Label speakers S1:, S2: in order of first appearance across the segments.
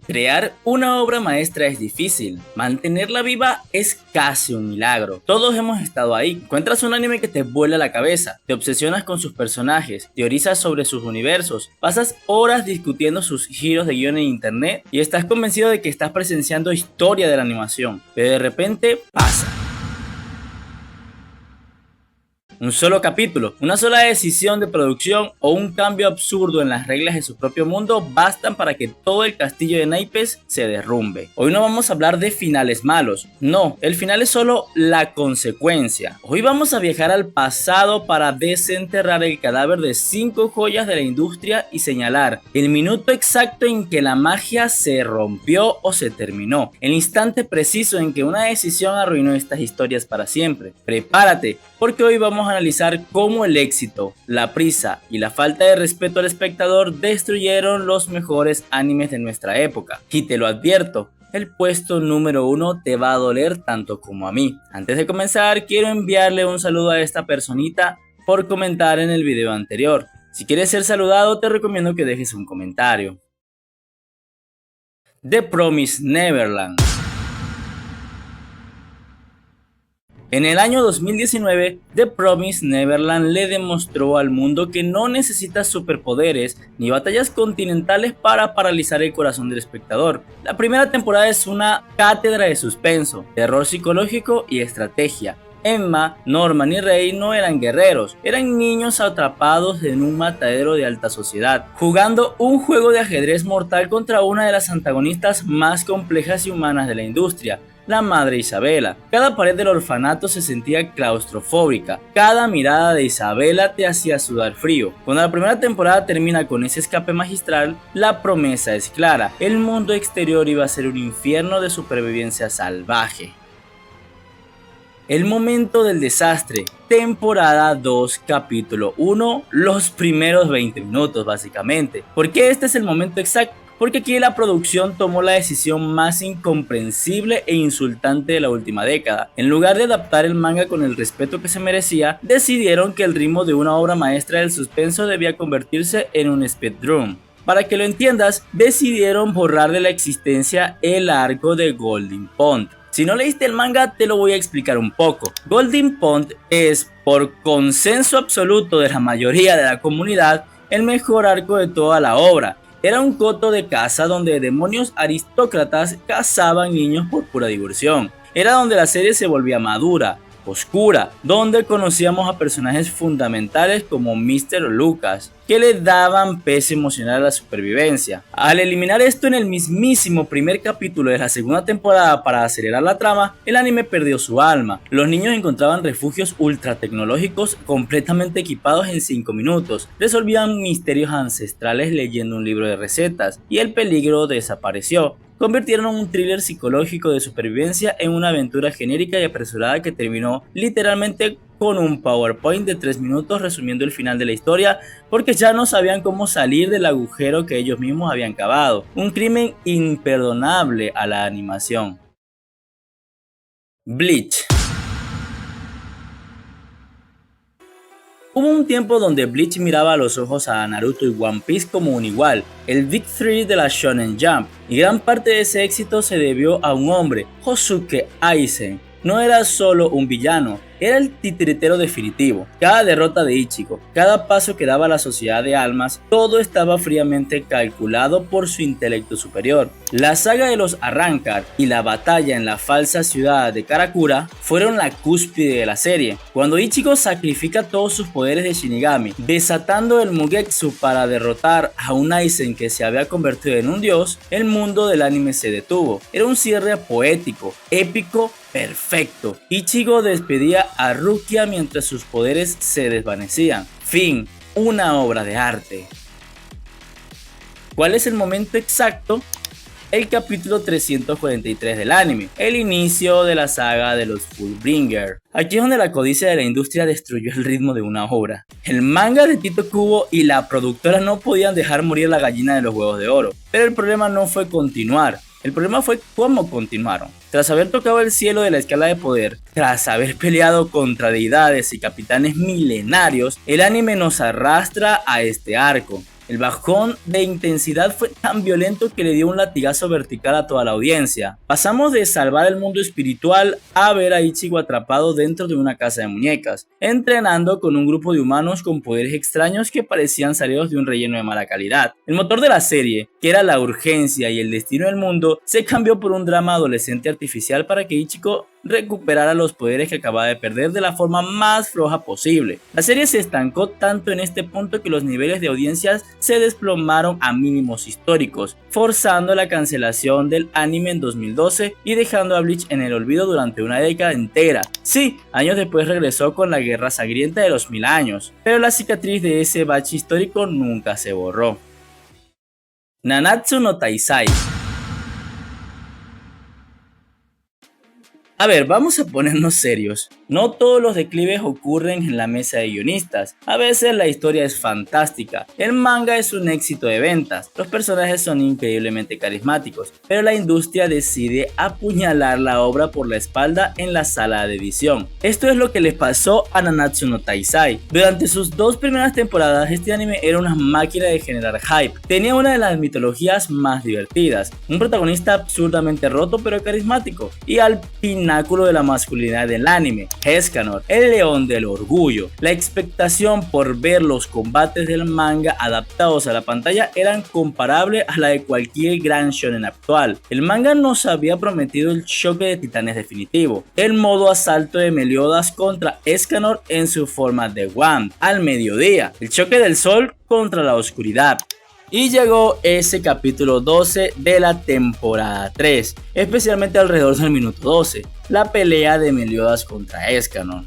S1: Crear una obra maestra es difícil, mantenerla viva es casi un milagro. Todos hemos estado ahí. Encuentras un anime que te vuela la cabeza, te obsesionas con sus personajes, teorizas sobre sus universos, pasas horas discutiendo sus giros de guión en internet y estás convencido de que estás presenciando historia de la animación, pero de repente pasa. Un solo capítulo, una sola decisión de producción o un cambio absurdo en las reglas de su propio mundo bastan para que todo el castillo de naipes se derrumbe. Hoy no vamos a hablar de finales malos, no, el final es solo la consecuencia. Hoy vamos a viajar al pasado para desenterrar el cadáver de 5 joyas de la industria y señalar el minuto exacto en que la magia se rompió o se terminó, el instante preciso en que una decisión arruinó estas historias para siempre. Prepárate, porque hoy vamos a analizar cómo el éxito, la prisa y la falta de respeto al espectador destruyeron los mejores animes de nuestra época. Y te lo advierto, el puesto número 1 te va a doler tanto como a mí. Antes de comenzar, quiero enviarle un saludo a esta personita por comentar en el video anterior. Si quieres ser saludado, te recomiendo que dejes un comentario. The Promised Neverland. En el año 2019, The Promised Neverland le demostró al mundo que no necesita superpoderes ni batallas continentales para paralizar el corazón del espectador. La primera temporada es una cátedra de suspenso, terror psicológico y estrategia. Emma, Norman y Rey no eran guerreros, eran niños atrapados en un matadero de alta sociedad, jugando un juego de ajedrez mortal contra una de las antagonistas más complejas y humanas de la industria, la madre Isabela. Cada pared del orfanato se sentía claustrofóbica, cada mirada de Isabela te hacía sudar frío. Cuando la primera temporada termina con ese escape magistral, la promesa es clara, el mundo exterior iba a ser un infierno de supervivencia salvaje. El momento del desastre, temporada 2, capítulo 1, los primeros 20 minutos básicamente. ¿Por qué este es el momento exacto? Porque aquí la producción tomó la decisión más incomprensible e insultante de la última década. En lugar de adaptar el manga con el respeto que se merecía, decidieron que el ritmo de una obra maestra del suspenso debía convertirse en un speedrun. Para que lo entiendas, decidieron borrar de la existencia el arco de Golden Pond. Si no leíste el manga, te lo voy a explicar un poco. Golden Pond es, por consenso absoluto de la mayoría de la comunidad, el mejor arco de toda la obra. Era un coto de caza donde demonios aristócratas cazaban niños por pura diversión. Era donde la serie se volvía madura, oscura, donde conocíamos a personajes fundamentales como Mr. Lucas, que le daban peso emocional a la supervivencia. Al eliminar esto en el mismísimo primer capítulo de la segunda temporada para acelerar la trama, el anime perdió su alma. Los niños encontraban refugios ultra tecnológicos completamente equipados en 5 minutos, resolvían misterios ancestrales leyendo un libro de recetas, y el peligro desapareció. Convirtieron un thriller psicológico de supervivencia en una aventura genérica y apresurada que terminó literalmente con un PowerPoint de 3 minutos resumiendo el final de la historia, porque ya no sabían cómo salir del agujero que ellos mismos habían cavado. Un crimen imperdonable a la animación. Bleach. Hubo un tiempo donde Bleach miraba a los ojos a Naruto y One Piece como un igual, el Big 3 de la Shonen Jump, y gran parte de ese éxito se debió a un hombre, Hosuke Aizen. No era solo un villano, era el titiritero definitivo. Cada derrota de Ichigo, cada paso que daba la sociedad de almas, todo estaba fríamente calculado por su intelecto superior. La saga de los Arrancar y la batalla en la falsa ciudad de Karakura fueron la cúspide de la serie. Cuando Ichigo sacrifica todos sus poderes de Shinigami, desatando el Mugetsu para derrotar a un Aizen que se había convertido en un dios, el mundo del anime se detuvo. Era un cierre poético, épico, perfecto. Ichigo despedía a Rukia mientras sus poderes se desvanecían. Fin, una obra de arte. ¿Cuál es el momento exacto? El capítulo 343 del anime, el inicio de la saga de los Fullbringer. Aquí es donde la codicia de la industria destruyó el ritmo de una obra. El manga de Tito Kubo y la productora no podían dejar morir la gallina de los huevos de oro, pero el problema no fue continuar. El problema fue cómo continuaron. Tras haber tocado el cielo de la escala de poder, tras haber peleado contra deidades y capitanes milenarios, el anime nos arrastra a este arco. El bajón de intensidad fue tan violento que le dio un latigazo vertical a toda la audiencia. Pasamos de salvar el mundo espiritual a ver a Ichigo atrapado dentro de una casa de muñecas, entrenando con un grupo de humanos con poderes extraños que parecían salidos de un relleno de mala calidad. El motor de la serie, que era la urgencia y el destino del mundo, se cambió por un drama adolescente artificial para que Ichigo recuperara los poderes que acababa de perder de la forma más floja posible. La serie se estancó tanto en este punto que los niveles de audiencias se desplomaron a mínimos históricos, forzando la cancelación del anime en 2012 y dejando a Bleach en el olvido durante una década entera. Sí, años después regresó con la Guerra Sangrienta de los 1000 años, pero la cicatriz de ese bache histórico nunca se borró. Nanatsu no Taizai. A ver, vamos a ponernos serios. No todos los declives ocurren en la mesa de guionistas. A veces la historia es fantástica, el manga es un éxito de ventas, los personajes son increíblemente carismáticos, pero la industria decide apuñalar la obra por la espalda en la sala de edición. Esto es lo que les pasó a Nanatsu no Taizai. Durante sus 2 primeras temporadas, este anime era una máquina de generar hype. Tenía una de las mitologías más divertidas, un protagonista absurdamente roto pero carismático, y al pináculo de la masculinidad del anime, Escanor, el león del orgullo. La expectación por ver los combates del manga adaptados a la pantalla eran comparables a la de cualquier gran shonen actual. El manga nos había prometido el choque de titanes definitivo, el modo asalto de Meliodas contra Escanor en su forma de Wand al mediodía, el choque del sol contra la oscuridad. Y llegó ese capítulo 12 de la temporada 3, especialmente alrededor del minuto 12, la pelea de Meliodas contra Escanor.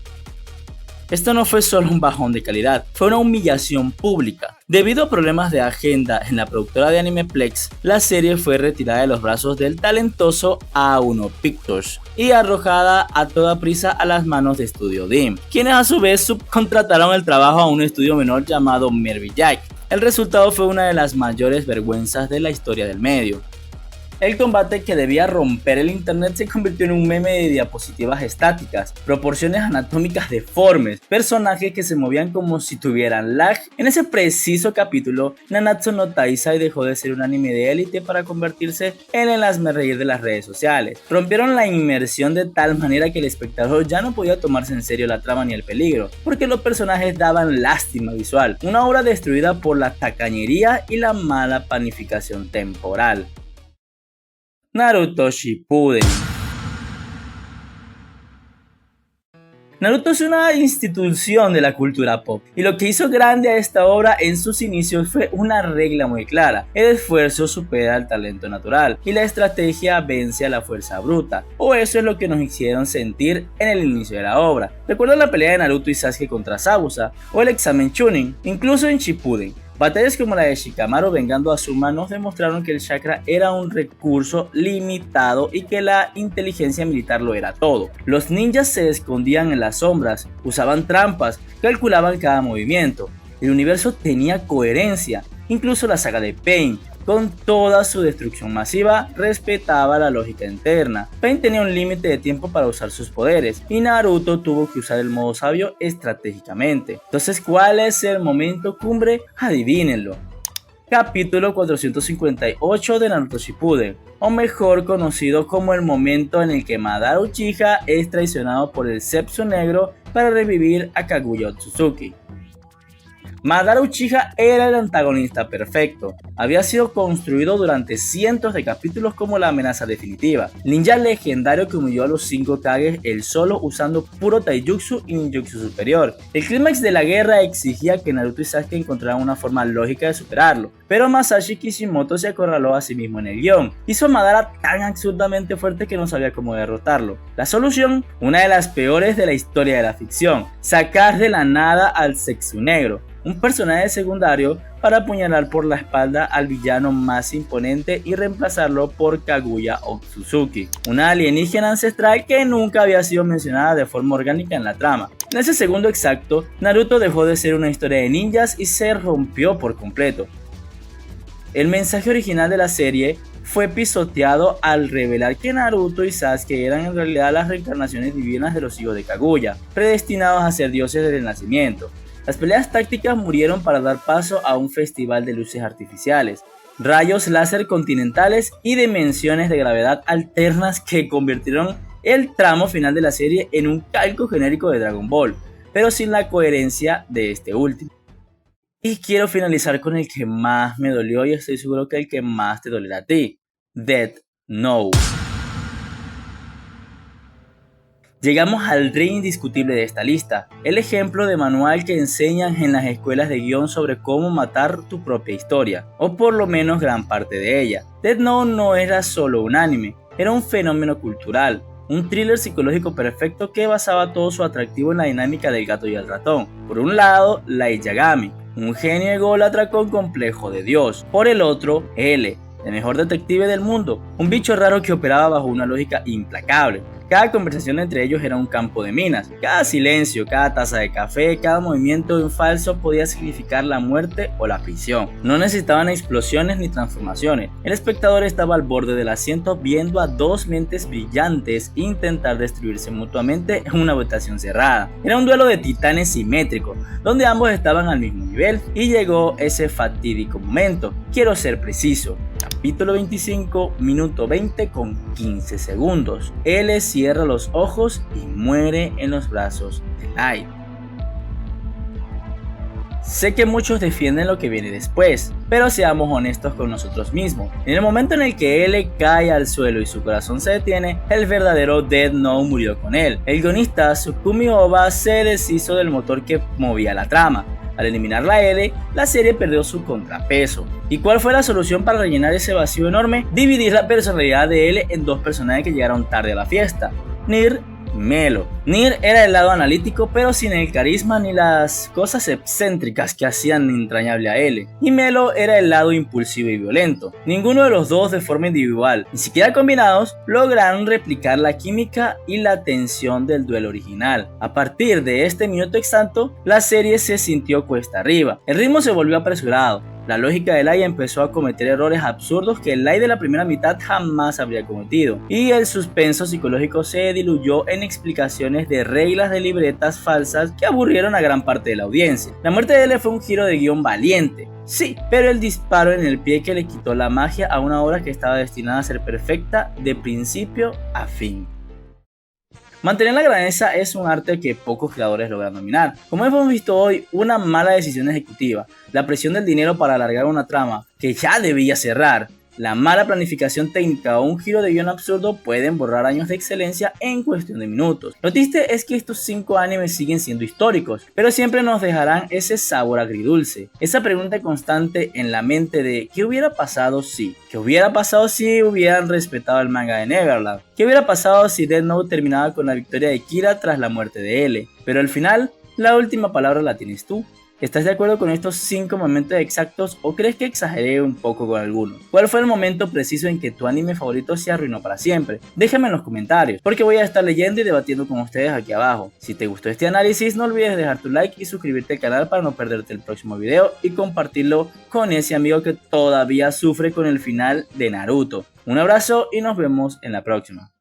S1: Esto no fue solo un bajón de calidad, fue una humillación pública. Debido a problemas de agenda en la productora de Animeplex, la serie fue retirada de los brazos del talentoso A1 Pictures y arrojada a toda prisa a las manos de Studio Dim, quienes a su vez subcontrataron el trabajo a un estudio menor llamado Mervy Jack. El resultado fue una de las mayores vergüenzas de la historia del medio. El combate que debía romper el internet se convirtió en un meme de diapositivas estáticas, proporciones anatómicas deformes, personajes que se movían como si tuvieran lag. En ese preciso capítulo, Nanatsu no Taizai dejó de ser un anime de élite para convertirse en el hazmerreír de las redes sociales. Rompieron la inmersión de tal manera que el espectador ya no podía tomarse en serio la trama ni el peligro, porque los personajes daban lástima visual, una obra destruida por la tacañería y la mala planificación temporal. Naruto Shippuden. Naruto es una institución de la cultura pop, y lo que hizo grande a esta obra en sus inicios fue una regla muy clara: el esfuerzo supera al talento natural y la estrategia vence a la fuerza bruta, o eso es lo que nos hicieron sentir en el inicio de la obra. Recuerda la pelea de Naruto y Sasuke contra Zabuza, o el examen Chunin, incluso en Shippuden. Batallas como la de Shikamaru vengando a Asuma nos demostraron que el chakra era un recurso limitado y que la inteligencia militar lo era todo. Los ninjas se escondían en las sombras, usaban trampas, calculaban cada movimiento. El universo tenía coherencia, incluso la saga de Pain, con toda su destrucción masiva, respetaba la lógica interna. Pain tenía un límite de tiempo para usar sus poderes y Naruto tuvo que usar el modo sabio estratégicamente. Entonces, ¿cuál es el momento cumbre? Adivínenlo. Capítulo 458 de Naruto Shippuden, o mejor conocido como el momento en el que Madara Uchiha es traicionado por el Zetsu Negro para revivir a Kaguya Otsutsuki. Madara Uchiha era el antagonista perfecto, había sido construido durante cientos de capítulos como la amenaza definitiva, ninja legendario que humilló a los 5 Kages él solo usando puro taijutsu y ninjutsu superior. El clímax de la guerra exigía que Naruto y Sasuke encontraran una forma lógica de superarlo, pero Masashi Kishimoto se acorraló a sí mismo en el guión, hizo a Madara tan absurdamente fuerte que no sabía cómo derrotarlo. La solución, una de las peores de la historia de la ficción: sacar de la nada al Zetsu Negro, un personaje secundario, para apuñalar por la espalda al villano más imponente y reemplazarlo por Kaguya Otsutsuki, una alienígena ancestral que nunca había sido mencionada de forma orgánica en la trama. En ese segundo exacto, Naruto dejó de ser una historia de ninjas y se rompió por completo. El mensaje original de la serie fue pisoteado al revelar que Naruto y Sasuke eran en realidad las reencarnaciones divinas de los hijos de Kaguya, predestinados a ser dioses desde el nacimiento. Las peleas tácticas murieron para dar paso a un festival de luces artificiales, rayos láser continentales y dimensiones de gravedad alternas que convirtieron el tramo final de la serie en un calco genérico de Dragon Ball, pero sin la coherencia de este último. Y quiero finalizar con el que más me dolió y estoy seguro que el que más te dolerá a ti, Death Note. Llegamos al rey indiscutible de esta lista, el ejemplo de manual que enseñan en las escuelas de guión sobre cómo matar tu propia historia, o por lo menos gran parte de ella. Death Note no era solo un anime, era un fenómeno cultural, un thriller psicológico perfecto que basaba todo su atractivo en la dinámica del gato y el ratón. Por un lado, Light Yagami, un genio ególatra con complejo de Dios. Por el otro, L, el mejor detective del mundo, un bicho raro que operaba bajo una lógica implacable. Cada conversación entre ellos era un campo de minas. Cada silencio, cada taza de café, cada movimiento en falso podía significar la muerte o la prisión. No necesitaban explosiones ni transformaciones. El espectador estaba al borde del asiento viendo a dos mentes brillantes intentar destruirse mutuamente en una votación cerrada. Era un duelo de titanes simétrico, donde ambos estaban al mismo nivel, y llegó ese fatídico momento. Quiero ser preciso. Capítulo 25, minuto 20 con 15 segundos. L cierra los ojos y muere en los brazos de Light. Sé que muchos defienden lo que viene después, pero seamos honestos con nosotros mismos. En el momento en el que L cae al suelo y su corazón se detiene, el verdadero Death Note murió con él. El guionista Tsukumi Ohba se deshizo del motor que movía la trama. Al eliminar la L, la serie perdió su contrapeso. ¿Y cuál fue la solución para rellenar ese vacío enorme? Dividir la personalidad de L en dos personajes que llegaron tarde a la fiesta, Nier y Melo. Nier era el lado analítico, pero sin el carisma ni las cosas excéntricas que hacían entrañable a L. Y Melo era el lado impulsivo y violento. Ninguno de los dos de forma individual, ni siquiera combinados, lograron replicar la química y la tensión del duelo original. A partir de este minuto exacto, la serie se sintió cuesta arriba. El ritmo se volvió apresurado. La lógica de Light empezó a cometer errores absurdos que el Light de la primera mitad jamás habría cometido, y el suspenso psicológico se diluyó en explicaciones de reglas de libretas falsas que aburrieron a gran parte de la audiencia. La muerte de L fue un giro de guión valiente, sí, pero el disparo en el pie que le quitó la magia a una obra que estaba destinada a ser perfecta de principio a fin. Mantener la grandeza es un arte que pocos creadores logran dominar. Como hemos visto hoy, una mala decisión ejecutiva, la presión del dinero para alargar una trama que ya debía cerrar, la mala planificación técnica o un giro de guión absurdo pueden borrar años de excelencia en cuestión de minutos. Lo triste es que estos 5 animes siguen siendo históricos, pero siempre nos dejarán ese sabor agridulce, esa pregunta constante en la mente de ¿qué hubiera pasado si? ¿Qué hubiera pasado si hubieran respetado el manga de Neverland? ¿Qué hubiera pasado si Death Note terminaba con la victoria de Kira tras la muerte de L? Pero al final, la última palabra la tienes tú. ¿Estás de acuerdo con estos 5 momentos exactos o crees que exageré un poco con algunos? ¿Cuál fue el momento preciso en que tu anime favorito se arruinó para siempre? Déjame en los comentarios, porque voy a estar leyendo y debatiendo con ustedes aquí abajo. Si te gustó este análisis, no olvides dejar tu like y suscribirte al canal para no perderte el próximo video y compartirlo con ese amigo que todavía sufre con el final de Naruto. Un abrazo y nos vemos en la próxima.